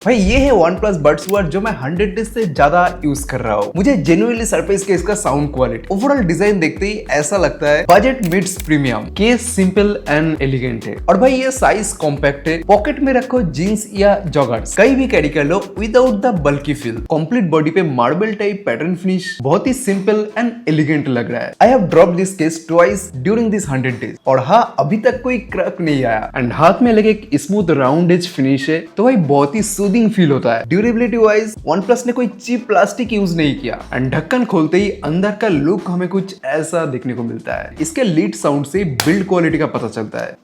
भाई ये है OnePlus Buds Wear जो मैं 100 डेज से ज्यादा यूज कर रहा हूँ। मुझे जेन्युइनली सरप्राइज किया इसका साउंड क्वालिटी। ओवरऑल डिजाइन देखते ही ऐसा लगता है budget meets premium. Case simple and elegant है और भाई ये साइज कॉम्पैक्ट है। पॉकेट में रखो जीन्स या जॉगर्स कहीं भी कैरी कर लो without the bulky feel. Complete body पे मार्बल टाइप पैटर्न फिनिश बहुत ही सिंपल एंड एलिगेंट लग रहा है। I have drop this case twice during this 100 days और हाँ अभी तक कोई क्रैक नहीं आया एंड हाथ में लगे एक स्मूथ राउंड एज फिनिश है तो भाई बहुत ही सूदिंग फील होता है। ड्यूरेबिलिटी वाइज OnePlus ने कोई चीप प्लास्टिक यूज नहीं किया एंड ढक्कन खोलते ही अंदर का लुक हमें कुछ ऐसा देखने को मिलता है। इसके लीड साउंड से बिल्ड क्वालिटी का पता चलता है।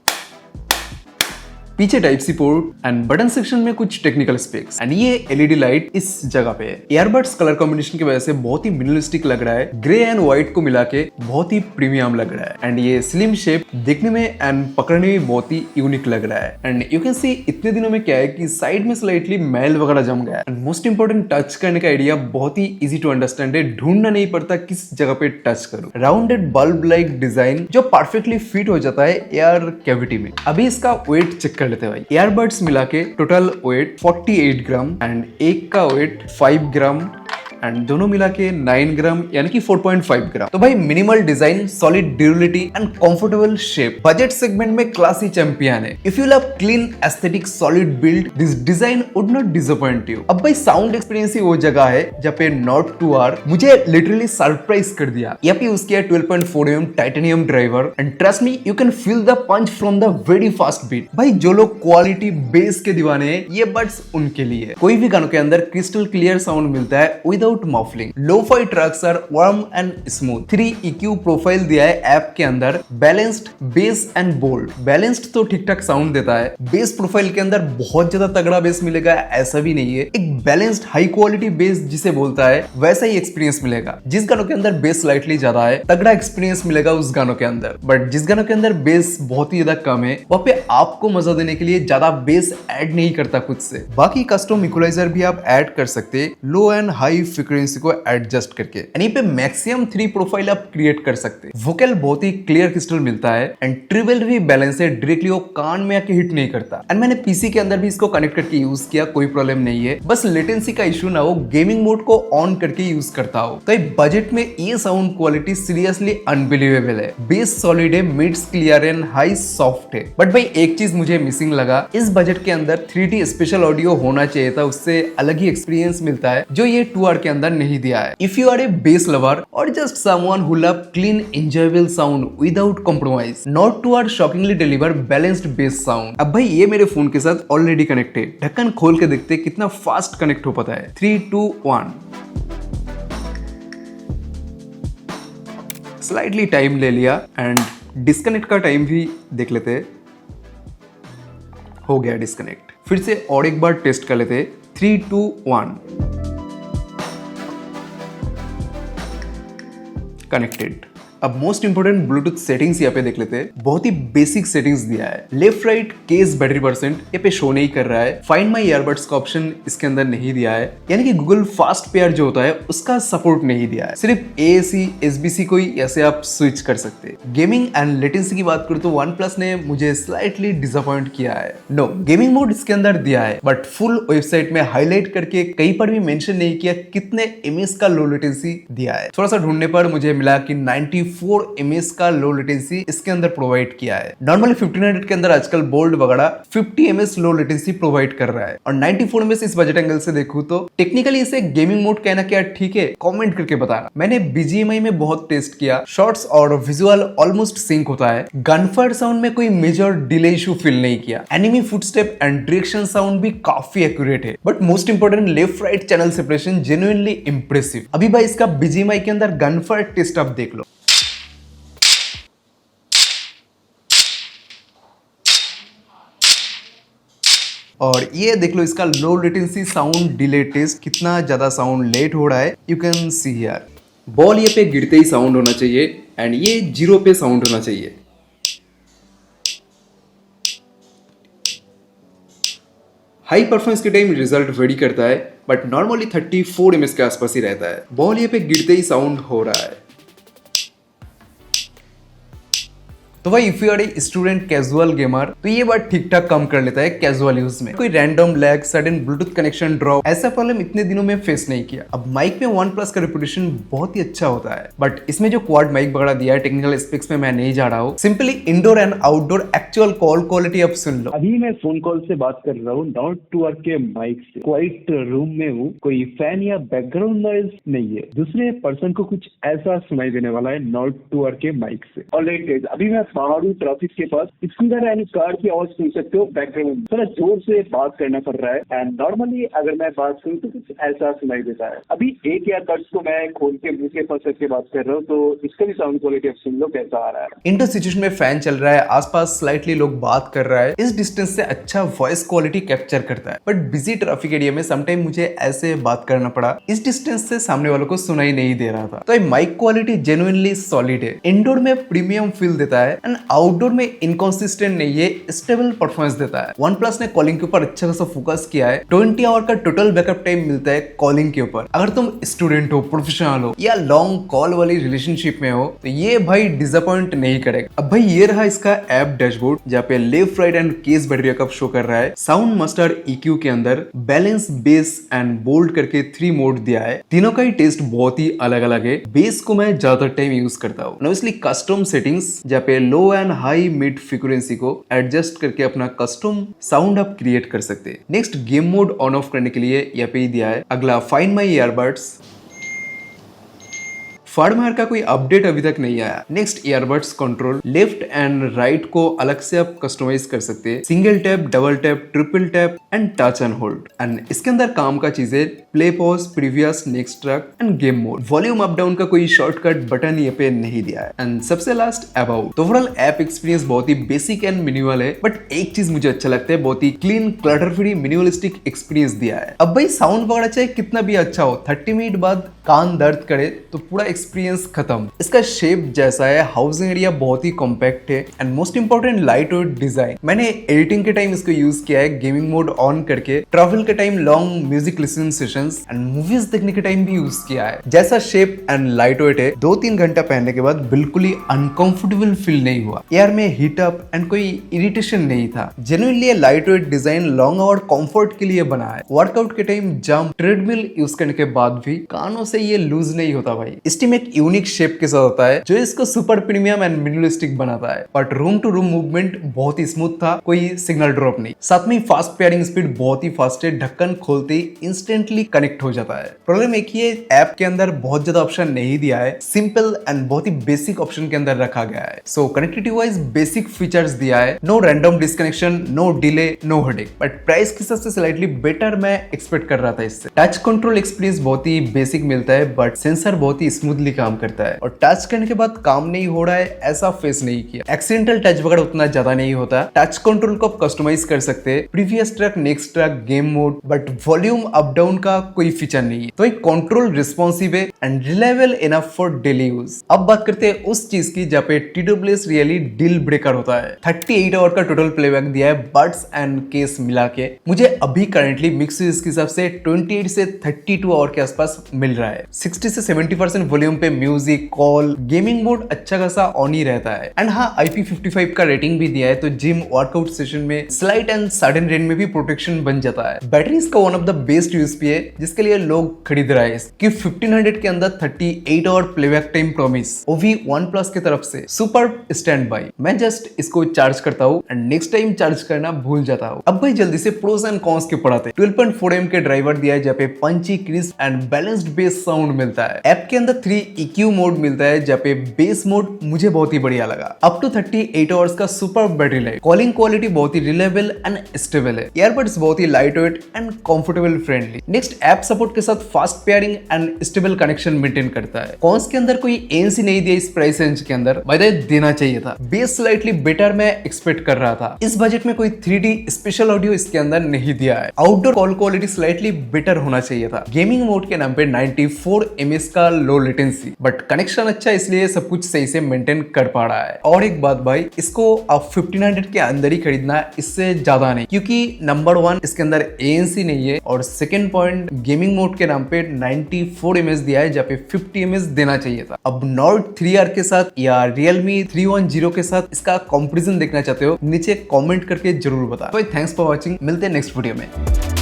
पीछे type C port and button section में कुछ टेक्निकल स्पेक्स एंड ये एलईडी लाइट इस जगह पे है। ईयरबड्स कलर कॉम्बिनेशन की वजह से बहुत ही मिनिमलिस्टिक लग रहा है। ग्रे एंड व्हाइट को मिला के बहुत ही प्रीमियम लग रहा है एंड ये स्लिम शेप देखने में एंड पकड़ने में बहुत ही यूनिक लग रहा है। एंड यू कैन सी इतने दिनों में क्या है कि साइड में स्लाइटली मैल वगैरह जम गया एंड मोस्ट इंपोर्टेंट टच करने का आइडिया बहुत ही इजी टू अंडरस्टैंड है। ढूंढना नहीं पड़ता किस जगह पे टच करो। राउंडेड बल्ब लाइक डिजाइन जो परफेक्टली फिट हो जाता है एयर कैविटी में। अभी इसका वेट चेक लेते हैं भाई। ईयरबड्स मिला के टोटल वेट 48 ग्राम एंड एक का वेट 5 ग्राम एंड दोनों मिला के 9 ग्राम यानी कि 4.5 ग्राम। तो भाई minimal design, solid durability and comfortable shape budget segment में क्लासी चैंपियन है। If you love clean aesthetic solid build this design would not disappoint you. अब भाई साउंड एक्सपीरियंस ही वो जगह है जहाँ पे Nord 2R मुझे लिटरली सरप्राइज कर दिया। यहाँ पे उसकी 12.4 mm titanium driver and trust me you can feel the punch from the very fast beat. भाई जो लोग क्वालिटी बेस के दीवाने हैं ये बड्स उनके लिए। कोई भी गानों के अंदर क्रिस्टल क्लियर साउंड मिलता है without muffling. Lo fi tracks are warm and smooth. 3 EQ profile दिया है ऐप के अंदर। Balanced bass and bold. Balanced तो ठीक ठाक साउंड देता है। बेस प्रोफाइल के अंदर बहुत ज्यादा तगड़ा बेस मिलेगा ऐसा भी नहीं है। एक बैलेंस्ड हाई क्वालिटी बेस जिसे बोलता है वैसा ही एक्सपीरियंस मिलेगा। जिस गानों के अंदर बेस स्लाइटली ज्यादा है तगड़ा एक्सपीरियंस मिलेगा उस गानों के अंदर। बट जिस गानों के अंदर बेस बहुत ही ज्यादा कम है वहाँ पे आपको मजा देने के लिए ज्यादा बेस ऐड नहीं करता खुद से। बाकी कस्टम इक्वलाइजर भी आप ऐड कर सकते लो एंड हाई फ्रीक्वेंसी को एडजस्ट करके। यानी पे मैक्सिमम 3 प्रोफाइल आप क्रिएट कर सकते। वोकल बहुत ही क्लियर क्रिस्टल मिलता है एंड ट्रिबल भी बैलेंस है। डायरेक्टली वो कान में आके हिट नहीं करता। एंड मैंने पीसी के अंदर भी इसको कनेक्ट करके यूज किया, कोई प्रॉब्लम नहीं है। बस लेटेंसी का इशू ना हो, गेमिंग मोड को ऑन करके यूज करता हो। तो बजट में ये साउंड क्वालिटी सीरियसली अनबिलीवेबल है। बेस सॉलिड है, mids clear and high soft है। बट भाई एक चीज मुझे मिसिंग लगा, इस बजट के अंदर 3D स्पेशल ऑडियो होना चाहिए था। उससे अलग ही एक्सपीरियंस मिलता है जो ये 2R के अंदर नहीं दिया है। If you are a bass lover or just someone who love clean, enjoyable sound without compromise, Nord 2R shockingly deliver balanced bass sound। अब भाई ये मेरे फोन के साथ ऑलरेडी कनेक्ट है। ढक्कन खोल के देखते कितना फास्ट कनेक्ट हो पाता है। 3, 2, 1। स्लाइटली टाइम ले लिया एंड डिस्कनेक्ट का टाइम भी देख लेते। हो गया डिस्कनेक्ट। फिर से और एक बार टेस्ट कर लेते। 3, 2, 1। कनेक्टेड। अब मोस्ट इंपोर्टेंट ब्लूटूथ सेटिंग्स यहाँ पे देख लेते हैं। बहुत ही बेसिक सेटिंग्स दिया है। Left right case battery percent ये पे शो नहीं कर रहा है। फाइंड माई ईयरबड्स का ऑप्शन इसके अंदर नहीं दिया है, यानी कि गूगल फास्ट पेयर जो होता है उसका सपोर्ट नहीं दिया है। सिर्फ AAC SBC को ही ऐसे आप स्विच कर सकते हैं। गेमिंग एंड लेटेंसी की बात करूं तो OnePlus ने मुझे स्लाइटली डिसअपॉइंट किया है। नो, गेमिंग मोड इसके अंदर दिया है बट फुल वेबसाइट में हाईलाइट करके कहीं पर भी मेंशन नहीं किया कितने ms का लो लेटेंसी दिया है। थोड़ा सा ढूंढने पर मुझे मिला कि 94 ms का लो लेटेंसी इसके अंदर प्रोवाइड किया है। नॉर्मली 1500 के अंदर आजकल बोल्ड वगैरह 50 ms लो लेटेंसी प्रोवाइड कर रहा है और 94 ms इस बजट एंगल से देखूं तो टेक्निकली इसे गेमिंग मोड कहना क्या ठीक है, कमेंट करके बताना। मैंने BGMI में बहुत टेस्ट किया, शॉट्स और विजुअल ऑलमोस्ट सिंक होता है। गनफायर साउंड में कोई मेजर डिले इशू फील नहीं किया। Enemy footstep and direction sound भी काफी एक्यूरेट है। But most important left right channel separation genuinely impressive. अभी भाई इसका BGMI के अंदर गनफायर टेस्ट आप देख लो। और ये देख लो इसका low latency sound delay test, कितना ज्यादा साउंड लेट हो रहा है। You can see here. Ball ये पे गिरते ही साउंड होना चाहिए एंड ये 0 पे साउंड होना चाहिए। हाई परफॉर्मेंस के टाइम रिजल्ट वेरी करता है बट नॉर्मली 34 ms के आसपास ही रहता है। बॉल ये पे गिरते ही साउंड हो रहा है। तो भाई if you are a student casual gamer तो ये बात ठीक ठाक काम कर लेता है कैजुअल यूज में। कोई random lag, sudden Bluetooth connection drop, ऐसा प्रॉब्लम इतने दिनों में फेस नहीं किया। अब माइक में OnePlus का रेपुटेशन बहुत ही अच्छा होता है, बट इसमें जो क्वाड माइक वगैरह दिया है, टेक्निकल स्पेक्स में मैं नहीं जा रहा हूँ। Simply indoor and outdoor actual call quality अब सुन लो। अभी मैं फोन कॉल से बात कर रहा हूँ नॉट टू वर्क के माइक से। क्वाइट रूम में हूँ, कोई फैन या बैकग्राउंड नॉइज नहीं है। दूसरे पर्सन को कुछ ऐसा सुनाई देने वाला है नॉट टू वर्क के माइक से। ऑलराइट, अभी मैं बाहर हूँ ट्रैफिक के पास। स्कूटर एंड कार की आवाज सुन सकते हो बैकग्राउंड, थोड़ा जोर से बात करना पड़ रहा है। एंड नॉर्मली अगर मैं बात करूँ तो कुछ ऐसा सुनाई देता है। अभी एक ईयरबड्स को मैं खोल के मुंह के पास करके बात कर रहा हूँ, तो इसका भी साउंड क्वालिटी अब सुन लो कैसा आ रहा है। इंडोर सिचुएशन में फैन चल रहा है, आसपास स्लाइटली लोग बात कर रहा है, इस डिस्टेंस से अच्छा वॉइस क्वालिटी कैप्चर करता है। बट बिजी ट्रैफिक एरिया में समटाइम मुझे ऐसे बात करना पड़ा, इस डिस्टेंस से सामने वालों को सुनाई नहीं दे रहा था। तो ये माइक क्वालिटी जेन्युइनली सॉलिड है। इंडोर में प्रीमियम फील देता है एंड आउटडोर में इनकॉन्सिस्टेंट नहीं है, स्टेबल परफॉर्मेंस देता है। OnePlus ने कॉलिंग के ऊपर अच्छा खासा फोकस किया है। 20 आवर का टोटल बैकअप टाइम मिलता है कॉलिंग के ऊपर। अगर तुम स्टूडेंट हो, प्रोफेशनल हो या लॉन्ग कॉल वाली रिलेशनशिप में हो तो ये भाई डिसअपॉइंट नहीं करेगा। अब भाई ये रहा इसका ऐप डैशबोर्ड, जहाँ पे left, right and case battery backup show कर रहा है। साउंड मास्टर EQ के अंदर बैलेंस, बेस एंड बोल्ड करके 3 मोड दिया है। तीनों का ही टेस्ट बहुत ही अलग अलग है। बेस को मैं ज्यादातर टाइम यूज करता हूँ। ऑब्वियसली कस्टम सेटिंग्स, जहाँ पे लो एंड हाई मिड फ्रीक्वेंसी को एडजस्ट करके अपना कस्टम साउंड आप क्रिएट कर सकते हैं। Next game mode on off करने के लिए यहाँ पे ही दिया है। अगला फाइंड माई ईयरबड्स। फार्डवेयर का कोई अपडेट अभी तक नहीं आया। Next earbuds control, left and right को अलग से आप कस्टमाइज कर सकते हैं। Single tap, double tap, triple tap and touch and hold. And इसके अंदर काम का चीजें play, pause, previous, next track end game mode. Volume up down का कोई शॉर्टकट बटन ये पे नहीं दिया है। एंड सबसे लास्ट अबाउट। तो ओवरऑल ऐप एक्सपीरियंस बहुत ही बेसिक एंड मिनिमल है, बट एक चीज मुझे अच्छा लगता है, बहुत ही clean, clutter free, minimalistic experience दिया है। अब भाई साउंड वगैरह चाहे कितना भी अच्छा हो, 30 मिनट बाद कान दर्द करे तो पूरा एक्सपीरियंस खत्म। इसका शेप जैसा है, हाउसिंग एरिया बहुत ही कॉम्पैक्ट है and most important light weight design. मैंने एडिटिंग के टाइम इसको यूज किया है, गेमिंग मोड ऑन करके, ट्रैवल के time, long music listening sessions and movies देखने के टाइम भी यूज किया है। जैसा शेप एंड लाइट वेट है, 2-3 घंटा पहनने के बाद बिल्कुल ही अनकंफर्टेबल फील नहीं हुआ। एयर में हीट अप एंड कोई इरिटेशन नहीं था। Genuinely light weight design long hour comfort के लिए बना है। वर्कआउट के टाइम जंप, ट्रेडमिल यूज करने के बाद भी कानों से ये लूज नहीं होता भाई। स्टीम एक यूनिक शेप के साथ होता है जो इसको सुपर प्रीमियम एंड मिनिमलिस्टिक बनाता है। But room to room movement बहुत ही स्मूथ था, कोई सिग्नल ड्रॉप नहीं। साथ में फास्ट पेयरिंग स्पीड बहुत ही फास्ट है, ढक्कन खोलते ही इंस्टेंटली कनेक्ट हो जाता है। प्रॉब्लम एक ही है, ऐप के अंदर बहुत ज्यादा ऑप्शन नहीं दिया है, सिंपल एंड बहुत ही बेसिक ऑप्शन के अंदर रखा गया है। So connectivity wise basic features दिया है, no random disconnection, no delay, no headache. But price के हिसाब से स्लाइटली बेटर मैं एक्सपेक्ट कर रहा था इससे। टच कंट्रोल एक्सपीरियंस बहुत ही बेसिक मिलता है, बट सेंसर बहुत ही स्मूथली काम करता है और टच करने के बाद काम नहीं हो रहा है ऐसा फेस नहीं किया। एक्सीडेंटल टच वगैरह उतना ज्यादा नहीं होता। टच कंट्रोल को आप कस्टमाइज कर सकते हैं, previous track, next track, game mode, but volume up down का कोई फीचर नहीं है। तो एक कंट्रोल रिस्पॉन्सिव है and reliable enough for daily use. अब बात करते हैं उस चीज की जहाँ पे TWS रियली डील ब्रेकर होता है। 38 आवर का टोटल प्लेबैक दिया है बड्स एंड केस मिला के। मुझे अभी करंटली मिक्स यूज के हिसाब से 28 से 32 आवर के आसपास मिल रहा है। 60 से 70% वॉल्यूम पे म्यूजिक, कॉल, गेमिंग मोड अच्छा खासा ऑन ही रहता है। एंड हाँ, IP55 का रेटिंग भी दिया है, तो जिम, वर्कआउट सेशन में स्लाइट एंड सडन रेन में भी प्रोटेक्शन बन जाता है। बैटरी इसका one of the best USP है जिसके लिए लोग खरीद रहे हैं कि 1500 के अंदर 38 आवर प्लेबैक टाइम प्रॉमिस, वो भी OnePlus की तरफ से। Super stand by. मैं जस्ट इसको चार्ज करता हूँ एंड नेक्स्ट टाइम चार्ज करना भूल जाता हूँ। अब भाई जल्दी से प्रोस एंड कॉन्स के पढ़ाते। 12.4 mm के ड्राइवर दिया है जहाँ पे punchy, crisp and balanced bass sound मिलता है। ऐप के अंदर 3 EQ मोड मिलता है जहाँ पे बेस मोड मुझे बहुत ही बढ़िया लगा। अप टू 38 आवर्स का super battery life. Calling quality बहुत ही रिलायबल एंड स्टेबल है। ईयरबड्स बहुत ही light weight and comfortable friendly. Next, app support के साथ fast pairing and stable connection maintain करता है। कॉन्स के अंदर कोई ANC नहीं दिया इस प्राइस रेंज के अंदर, बाय द वे देना चाहिए था। बेस स्लाइटली बेटर मैं एक्सपेक्ट कर रहा था। इस बजट में कोई 3D स्पेशल ऑडियो इसके अंदर नहीं दिया है। Outdoor call quality slightly better होना चाहिए था। गेमिंग मोड के नाम पे 94 ms का low latency latency, but connection अच्छा है इसलिए सब कुछ सही से मेंटेन कर पा रहा है। और एक बात भाई, इसको आप 1500 के अंदर ही खरीदना है, इससे ज्यादा नहीं, क्योंकि नंबर 1 इसके अंदर ANC नहीं है, और सेकंड पॉइंट गेमिंग मोड के नाम पे 94 mAh दिया है जहाँ पे 50 mAh देना चाहिए था। अब Nord 3R के साथ या Realme 310 के साथ इसका कंपैरिजन देखना चाहते हो, नीचे कमेंट करके जरूर बताओ। भाई थैंक्स फॉर वॉचिंग, मिलते हैं नेक्स्ट वीडियो में।